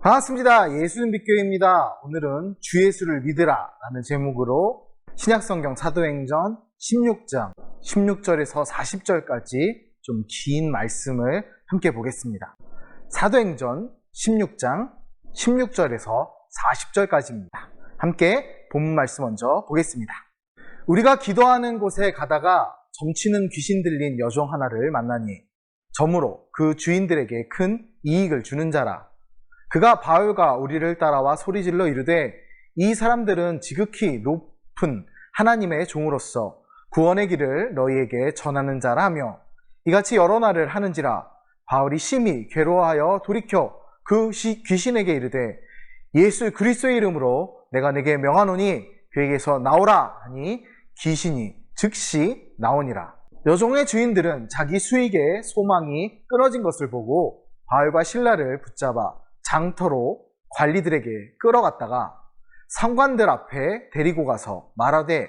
반갑습니다. 예수는 믿교회입니다. 오늘은 주 예수를 믿으라 라는 제목으로 신약성경 사도행전 16장 16절에서 40절까지 좀 긴 말씀을 함께 보겠습니다. 사도행전 16장 16절에서 40절까지입니다. 함께 본문 말씀 먼저 보겠습니다. 우리가 기도하는 곳에 가다가 점치는 귀신 들린 여종 하나를 만나니 점으로 그 주인들에게 큰 이익을 주는 자라. 그가 바울과 우리를 따라와 소리질러 이르되 이 사람들은 지극히 높은 하나님의 종으로서 구원의 길을 너희에게 전하는 자라 하며 이같이 여러 날을 하는지라. 바울이 심히 괴로워하여 돌이켜 그 귀신에게 이르되 예수 그리스도의 이름으로 내가 내게 명하노니 그에게서 나오라 하니 귀신이 즉시 나오니라. 여종의 주인들은 자기 수익의 소망이 끊어진 것을 보고 바울과 실라를 붙잡아 장터로 관리들에게 끌어갔다가 상관들 앞에 데리고 가서 말하되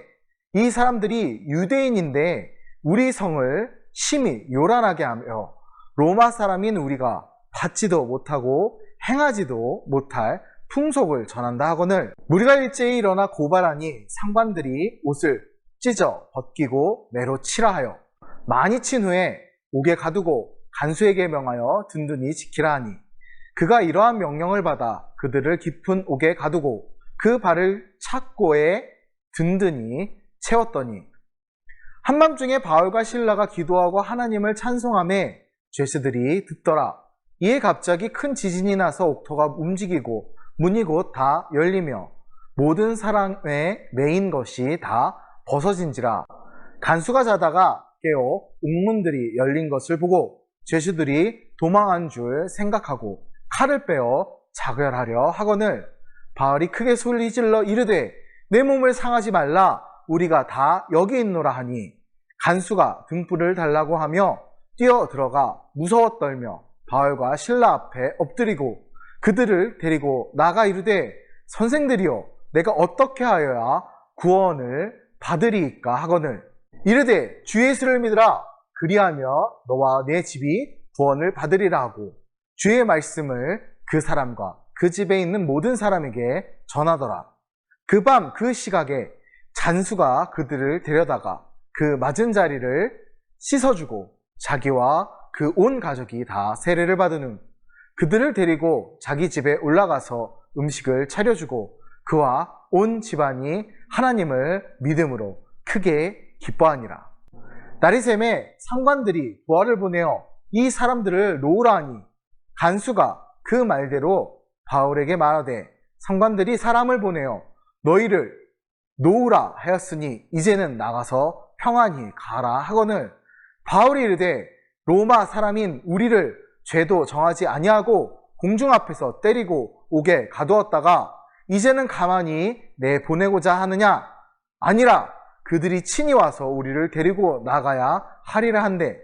이 사람들이 유대인인데 우리 성을 심히 요란하게 하며 로마 사람인 우리가 받지도 못하고 행하지도 못할 풍속을 전한다 하거늘 무리가 일제히 일어나 고발하니 상관들이 옷을 찢어 벗기고 매로 치라 하여 많이 친 후에 옥에 가두고 간수에게 명하여 든든히 지키라 하니 그가 이러한 명령을 받아 그들을 깊은 옥에 가두고 그 발을 착고에 든든히 채웠더니 한밤중에 바울과 실라가 기도하고 하나님을 찬송하며 죄수들이 듣더라. 이에 갑자기 큰 지진이 나서 옥토가 움직이고 문이 곧 다 열리며 모든 사람의 메인 것이 다 벗어진지라. 간수가 자다가 깨어 옥문들이 열린 것을 보고 죄수들이 도망한 줄 생각하고 칼을 빼어 자결하려 하거늘 바울이 크게 소리질러 이르되 내 몸을 상하지 말라 우리가 다 여기 있노라 하니 간수가 등불을 달라고 하며 뛰어 들어가 무서워 떨며 바울과 실라 앞에 엎드리고 그들을 데리고 나가 이르되 선생들이여 내가 어떻게 하여야 구원을 받으리이까 하거늘 이르되 주 예수를 믿으라 그리하며 너와 내 집이 구원을 받으리라 하고 주의 말씀을 그 사람과 그 집에 있는 모든 사람에게 전하더라. 그 밤 그 시각에 잔수가 그들을 데려다가 그 맞은 자리를 씻어주고 자기와 그 온 가족이 다 세례를 받은 후 그들을 데리고 자기 집에 올라가서 음식을 차려주고 그와 온 집안이 하나님을 믿음으로 크게 기뻐하니라. 날이 새매 상관들이 부하를 보내어 이 사람들을 놓으라 하니 간수가 그 말대로 바울에게 말하되 상관들이 사람을 보내어 너희를 놓으라 하였으니 이제는 나가서 평안히 가라 하거늘 바울이 이르되 로마 사람인 우리를 죄도 정하지 아니하고 공중 앞에서 때리고 옥에 가두었다가 이제는 가만히 내보내고자 하느냐? 아니라 그들이 친히 와서 우리를 데리고 나가야 하리라 한데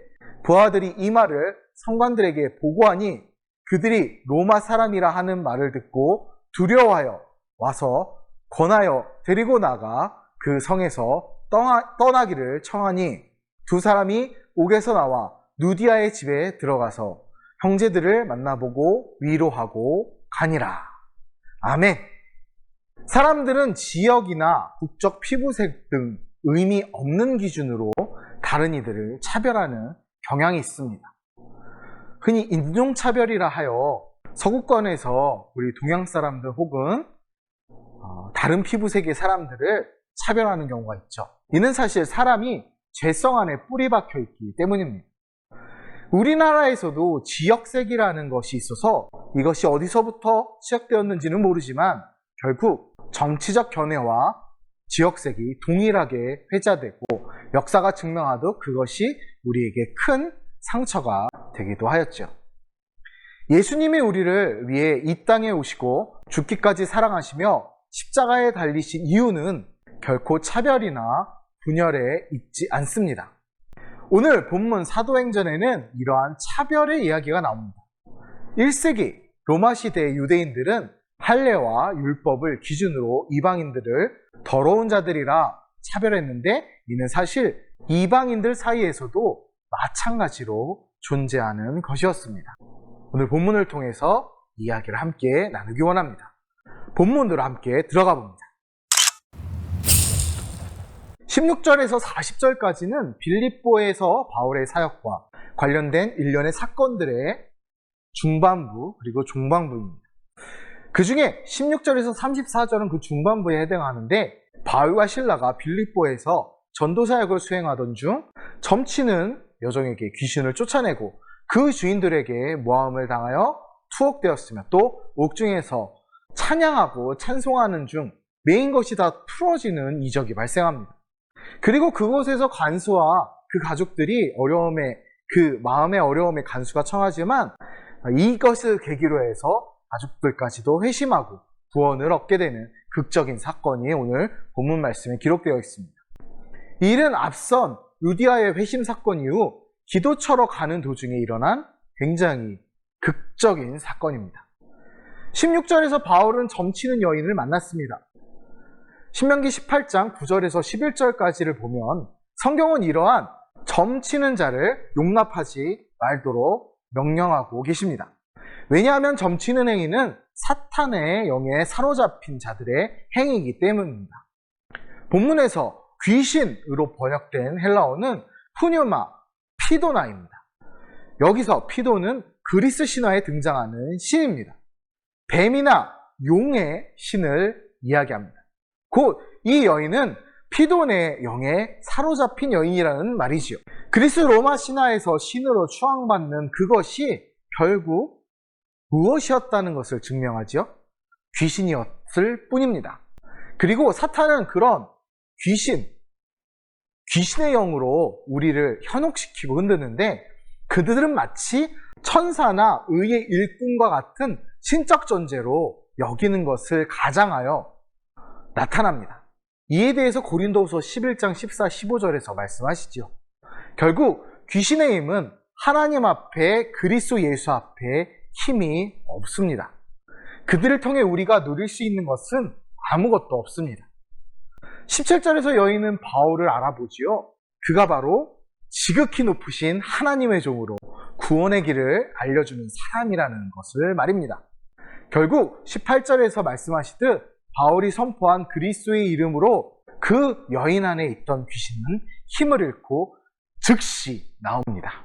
부하들이 이 말을 성관들에게 보고하니 그들이 로마 사람이라 하는 말을 듣고 두려워하여 와서 권하여 데리고 나가 그 성에서 떠나기를 청하니 두 사람이 옥에서 나와 누디아의 집에 들어가서 형제들을 만나보고 위로하고 가니라. 아멘. 사람들은 지역이나 국적 피부색 등 의미 없는 기준으로 다른 이들을 차별하는 경향이 있습니다. 흔히 인종차별이라 하여 서구권에서 우리 동양 사람들 혹은 다른 피부색의 사람들을 차별하는 경우가 있죠. 이는 사실 사람이 죄성 안에 뿌리 박혀 있기 때문입니다. 우리나라에서도 지역색이라는 것이 있어서 이것이 어디서부터 시작되었는지는 모르지만 결국 정치적 견해와 지역색이 동일하게 회자되고 역사가 증명하듯 그것이 우리에게 큰 상처가 되기도 하였죠. 예수님이 우리를 위해 이 땅에 오시고 죽기까지 사랑하시며 십자가에 달리신 이유는 결코 차별이나 분열에 있지 않습니다. 오늘 본문 사도행전에는 이러한 차별의 이야기가 나옵니다. 1세기 로마 시대의 유대인들은 할례와 율법을 기준으로 이방인들을 더러운 자들이라 차별했는데 이는 사실 이방인들 사이에서도 마찬가지로 존재하는 것이었습니다. 오늘 본문을 통해서 이야기를 함께 나누기 원합니다. 본문으로 함께 들어가 봅니다. 16절에서 40절까지는 빌립보에서 바울의 사역과 관련된 일련의 사건들의 중반부 그리고 중반부입니다. 그 중에 16절에서 34절은 그 중반부에 해당하는데, 바울과 실라가 빌립보에서 전도사역을 수행하던 중 점치는 여종에게 귀신을 쫓아내고 그 주인들에게 모함을 당하여 투옥되었으며, 또 옥중에서 찬양하고 찬송하는 중 메인 것이 다 풀어지는 이적이 발생합니다. 그리고 그곳에서 간수와 그 가족들이 마음의 어려움에 간수가 청하지만 이것을 계기로 해서 가족들까지도 회심하고 구원을 얻게 되는 극적인 사건이 오늘 본문 말씀에 기록되어 있습니다. 이 일은 앞선 루디아의 회심 사건 이후 기도처러 가는 도중에 일어난 굉장히 극적인 사건입니다. 16절에서 바울은 점치는 여인을 만났습니다. 신명기 18장 9절에서 11절까지를 보면 성경은 이러한 점치는 자를 용납하지 말도록 명령하고 계십니다. 왜냐하면 점치는 행위는 사탄의 영에 사로잡힌 자들의 행위이기 때문입니다. 본문에서 귀신으로 번역된 헬라어는 푸뉴마, 피도나입니다. 여기서 피도는 그리스 신화에 등장하는 신입니다. 뱀이나 용의 신을 이야기합니다. 곧 이 여인은 피돈의 영에 사로잡힌 여인이라는 말이지요. 그리스 로마 신화에서 신으로 추앙받는 그것이 결국 무엇이었다는 것을 증명하지요? 귀신이었을 뿐입니다. 그리고 사탄은 그런 귀신의 영으로 우리를 현혹시키고 흔드는데, 그들은 마치 천사나 의의 일꾼과 같은 신적 존재로 여기는 것을 가장하여 나타납니다. 이에 대해서 고린도후서 11장 14, 15절에서 말씀하시죠. 결국 귀신의 힘은 하나님 앞에, 그리스도 예수 앞에 힘이 없습니다. 그들을 통해 우리가 누릴 수 있는 것은 아무것도 없습니다. 17절에서 여인은 바울을 알아보지요. 그가 바로 지극히 높으신 하나님의 종으로 구원의 길을 알려주는 사람이라는 것을 말입니다. 결국 18절에서 말씀하시듯 바울이 선포한 그리스도의 이름으로 그 여인 안에 있던 귀신은 힘을 잃고 즉시 나옵니다.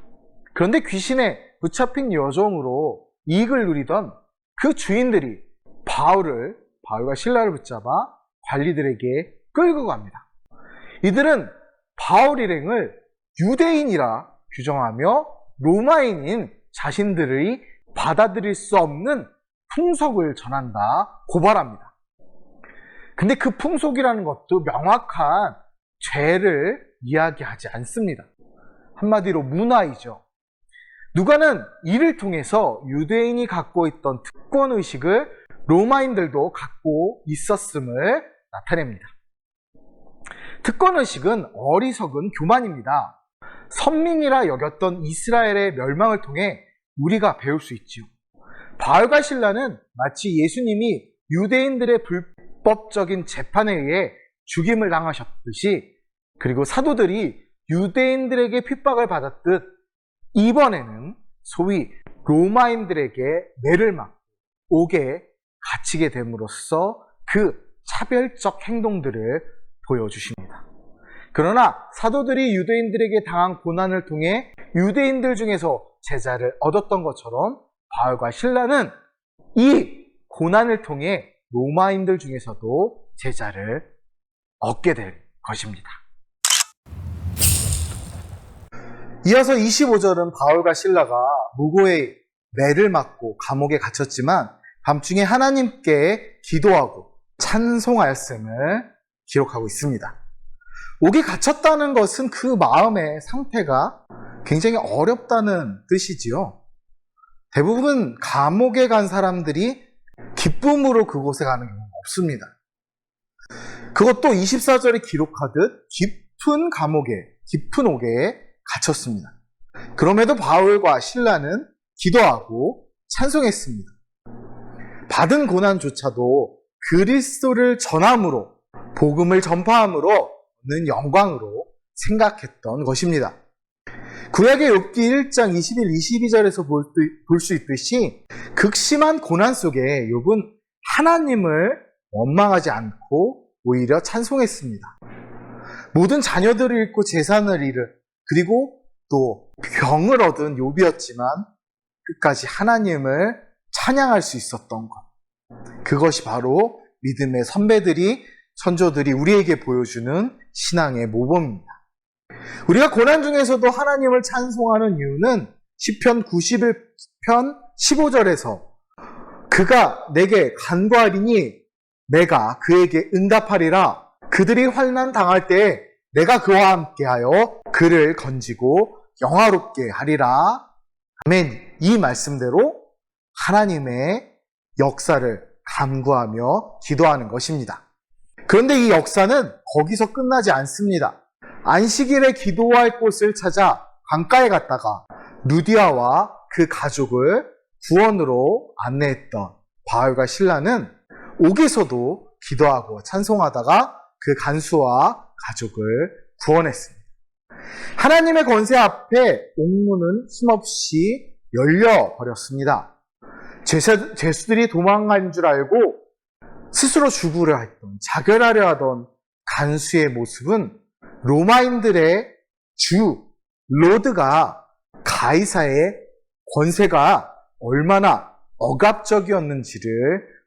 그런데 귀신에 붙잡힌 여종으로 이익을 누리던 그 주인들이 바울과 실라를 붙잡아 관리들에게 끌고 갑니다. 이들은 바울 일행을 유대인이라 규정하며 로마인인 자신들이 받아들일 수 없는 풍속을 전한다 고발합니다. 근데 그 풍속이라는 것도 명확한 죄를 이야기하지 않습니다. 한마디로 문화이죠. 누가는 이를 통해서 유대인이 갖고 있던 특권의식을 로마인들도 갖고 있었음을 나타냅니다. 특권의식은 어리석은 교만입니다. 선민이라 여겼던 이스라엘의 멸망을 통해 우리가 배울 수 있지요. 바울과 실라는 마치 예수님이 유대인들의 불법적인 재판에 의해 죽임을 당하셨듯이, 그리고 사도들이 유대인들에게 핍박을 받았듯 이번에는 소위 로마인들에게 매를 맞고 옥에 갇히게 됨으로써 그 차별적 행동들을 보여주십니다. 그러나 사도들이 유대인들에게 당한 고난을 통해 유대인들 중에서 제자를 얻었던 것처럼 바울과 실라는 이 고난을 통해 로마인들 중에서도 제자를 얻게 될 것입니다. 이어서 25절은 바울과 실라가 무고의 매를 맞고 감옥에 갇혔지만 밤중에 하나님께 기도하고 찬송하였음을 기록하고 있습니다. 옥에 갇혔다는 것은 그 마음의 상태가 굉장히 어렵다는 뜻이지요. 대부분 감옥에 간 사람들이 기쁨으로 그곳에 가는 경우가 없습니다. 그것도 24절에 기록하듯 깊은 감옥에, 깊은 옥에 갇혔습니다. 그럼에도 바울과 실라는 기도하고 찬송했습니다. 받은 고난조차도 그리스도를 전함으로, 복음을 전파함으로 얻는 영광으로 생각했던 것입니다. 구약의 욥기 1장 21, 22절에서 볼 수 있듯이 극심한 고난 속에 욥은 하나님을 원망하지 않고 오히려 찬송했습니다. 모든 자녀들을 잃고 재산을 잃은, 그리고 또 병을 얻은 욥이었지만 끝까지 하나님을 찬양할 수 있었던 것. 그것이 바로 믿음의 선배들이, 선조들이 우리에게 보여주는 신앙의 모범입니다. 우리가 고난 중에서도 하나님을 찬송하는 이유는 시편 91편 15절에서 그가 내게 간구하리니 내가 그에게 응답하리라. 그들이 환난 당할 때에 내가 그와 함께하여 그를 건지고 영화롭게 하리라. 아멘. 이 말씀대로 하나님의 역사를 간구하며 기도하는 것입니다. 그런데 이 역사는 거기서 끝나지 않습니다. 안식일에 기도할 곳을 찾아 강가에 갔다가 루디아와 그 가족을 구원으로 안내했던 바울과 실라는 옥에서도 기도하고 찬송하다가 그 간수와 가족을 구원했습니다. 하나님의 권세 앞에 옥문은 힘없이 열려버렸습니다. 죄수들이 도망간 줄 알고 스스로 죽으려 했던, 자결하려 하던 간수의 모습은 로마인들의 주 로드가 가이사의 권세가 얼마나 억압적이었는지를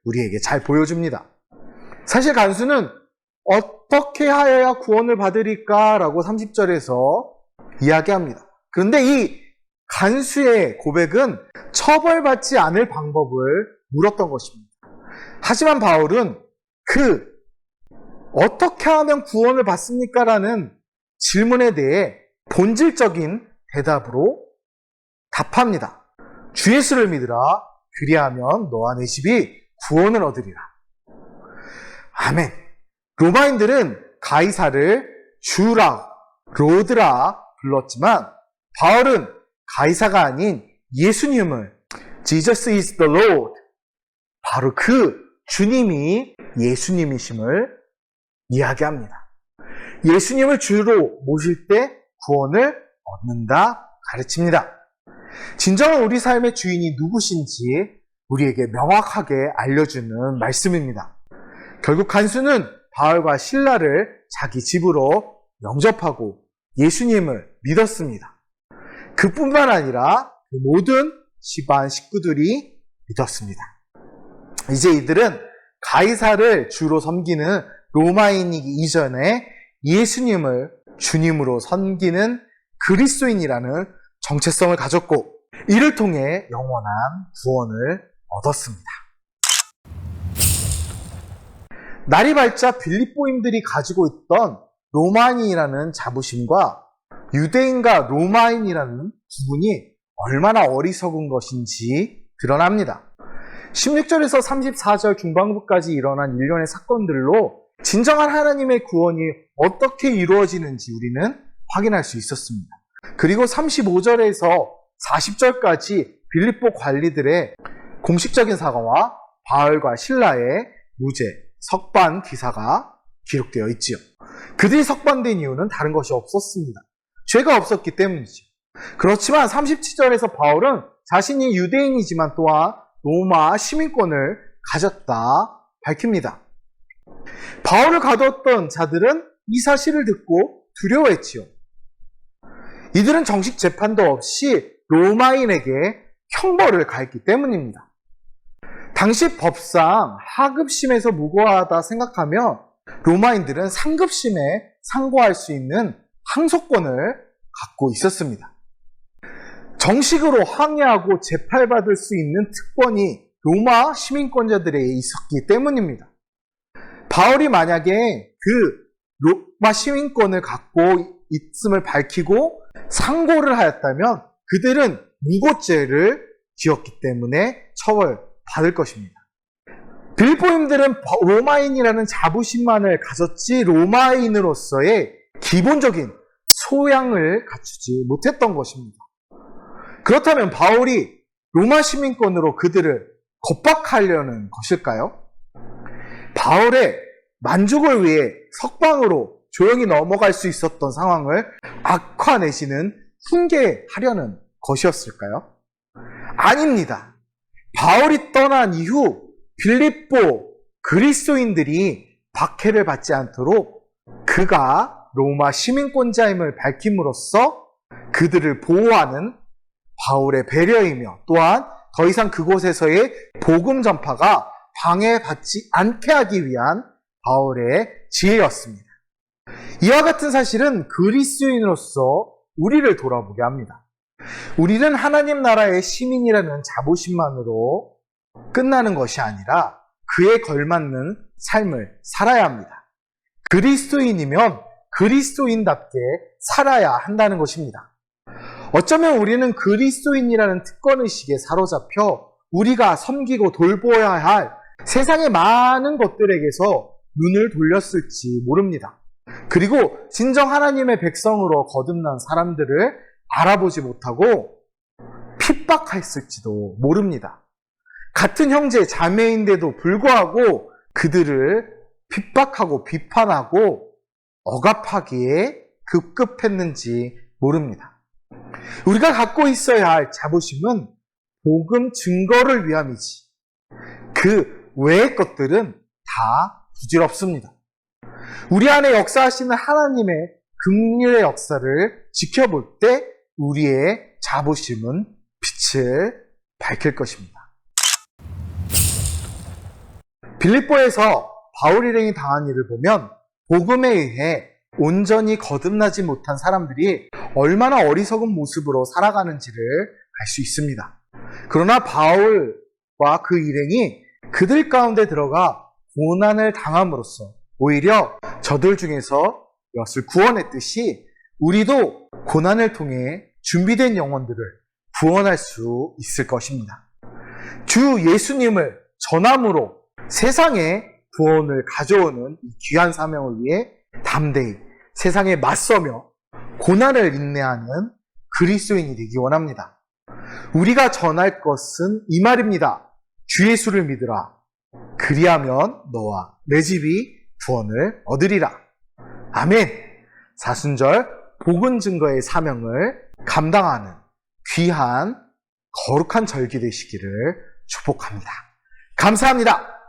우리에게 잘 보여줍니다. 사실 간수는 어떻게 하여야 구원을 받으리까? 라고 30절에서 이야기합니다. 그런데 이 간수의 고백은 처벌받지 않을 방법을 물었던 것입니다. 하지만 바울은 어떻게 하면 구원을 받습니까? 라는 질문에 대해 본질적인 대답으로 답합니다. 주 예수를 믿으라. 그리하면 너와 내 집이 구원을 얻으리라. 아멘. 로마인들은 가이사를 주라, 로드라 불렀지만 바울은 가이사가 아닌 예수님을 Jesus is the Lord, 바로 그 주님이 예수님이심을 이야기합니다. 예수님을 주로 모실 때 구원을 얻는다 가르칩니다. 진정한 우리 삶의 주인이 누구신지 우리에게 명확하게 알려주는 말씀입니다. 결국 간수는 바울과 실라를 자기 집으로 영접하고 예수님을 믿었습니다. 그뿐만 아니라 그 모든 집안 식구들이 믿었습니다. 이제 이들은 가이사를 주로 섬기는 로마인이기 이전에 예수님을 주님으로 섬기는 그리스도인이라는 정체성을 가졌고 이를 통해 영원한 구원을 얻었습니다. 날이 밝자 빌립보인들이 가지고 있던 로마인이라는 자부심과 유대인과 로마인이라는 구분이 얼마나 어리석은 것인지 드러납니다. 16절에서 34절 중반부까지 일어난 일련의 사건들로 진정한 하나님의 구원이 어떻게 이루어지는지 우리는 확인할 수 있었습니다. 그리고 35절에서 40절까지 빌립보 관리들의 공식적인 사과와 바울과 실라의 무죄, 석반 기사가 기록되어 있지요. 그들이 석반된 이유는 다른 것이 없었습니다. 죄가 없었기 때문이죠. 그렇지만 37절에서 바울은 자신이 유대인이지만 또한 로마 시민권을 가졌다 밝힙니다. 바울을 가두었던 자들은 이 사실을 듣고 두려워했지요. 이들은 정식 재판도 없이 로마인에게 형벌을 가했기 때문입니다. 당시 법상 하급심에서 무고하다 생각하며 로마인들은 상급심에 상고할 수 있는 항소권을 갖고 있었습니다. 정식으로 항의하고 재판받을 수 있는 특권이 로마 시민권자들에게 있었기 때문입니다. 바울이 만약에 그 로마 시민권을 갖고 있음을 밝히고 상고를 하였다면 그들은 무고죄를 지었기 때문에 처벌받을 것입니다. 빌립보인들은 로마인이라는 자부심만을 가졌지 로마인으로서의 기본적인 소양을 갖추지 못했던 것입니다. 그렇다면 바울이 로마 시민권으로 그들을 겁박하려는 것일까요? 바울의 만족을 위해 석방으로 조용히 넘어갈 수 있었던 상황을 악화내시는 훈계하려는 것이었을까요? 아닙니다. 바울이 떠난 이후 빌립보 그리스도인들이 박해를 받지 않도록 그가 로마 시민권자임을 밝힘으로써 그들을 보호하는 바울의 배려이며 또한 더 이상 그곳에서의 복음 전파가 방해받지 않게 하기 위한 바울의 지혜였습니다. 이와 같은 사실은 그리스도인으로서 우리를 돌아보게 합니다. 우리는 하나님 나라의 시민이라는 자부심만으로 끝나는 것이 아니라 그에 걸맞는 삶을 살아야 합니다. 그리스도인이면 그리스도인답게 살아야 한다는 것입니다. 어쩌면 우리는 그리스도인이라는 특권의식에 사로잡혀 우리가 섬기고 돌보아야 할 세상의 많은 것들에게서 눈을 돌렸을지 모릅니다. 그리고 진정 하나님의 백성으로 거듭난 사람들을 알아보지 못하고 핍박했을지도 모릅니다. 같은 형제 자매인데도 불구하고 그들을 핍박하고 비판하고 억압하기에 급급했는지 모릅니다. 우리가 갖고 있어야 할 자부심은 복음 증거를 위함이지 그 외의 것들은 다 부질없습니다. 우리 안에 역사하시는 하나님의 긍휼의 역사를 지켜볼 때 우리의 자부심은 빛을 밝힐 것입니다. 빌립보에서 바울 일행이 당한 일을 보면 복음에 의해 온전히 거듭나지 못한 사람들이 얼마나 어리석은 모습으로 살아가는지를 알 수 있습니다. 그러나 바울과 그 일행이 그들 가운데 들어가 고난을 당함으로써 오히려 저들 중에서 엿을 구원했듯이 우리도 고난을 통해 준비된 영혼들을 구원할 수 있을 것입니다. 주 예수님을 전함으로 세상에 구원을 가져오는 이 귀한 사명을 위해 담대히 세상에 맞서며 고난을 인내하는 그리스도인이 되기 원합니다. 우리가 전할 것은 이 말입니다. 주 예수를 믿으라. 그리하면 너와 내 집이 구원을 얻으리라. 아멘. 사순절 복음 증거의 사명을 감당하는 귀한 거룩한 절기 되시기를 축복합니다. 감사합니다.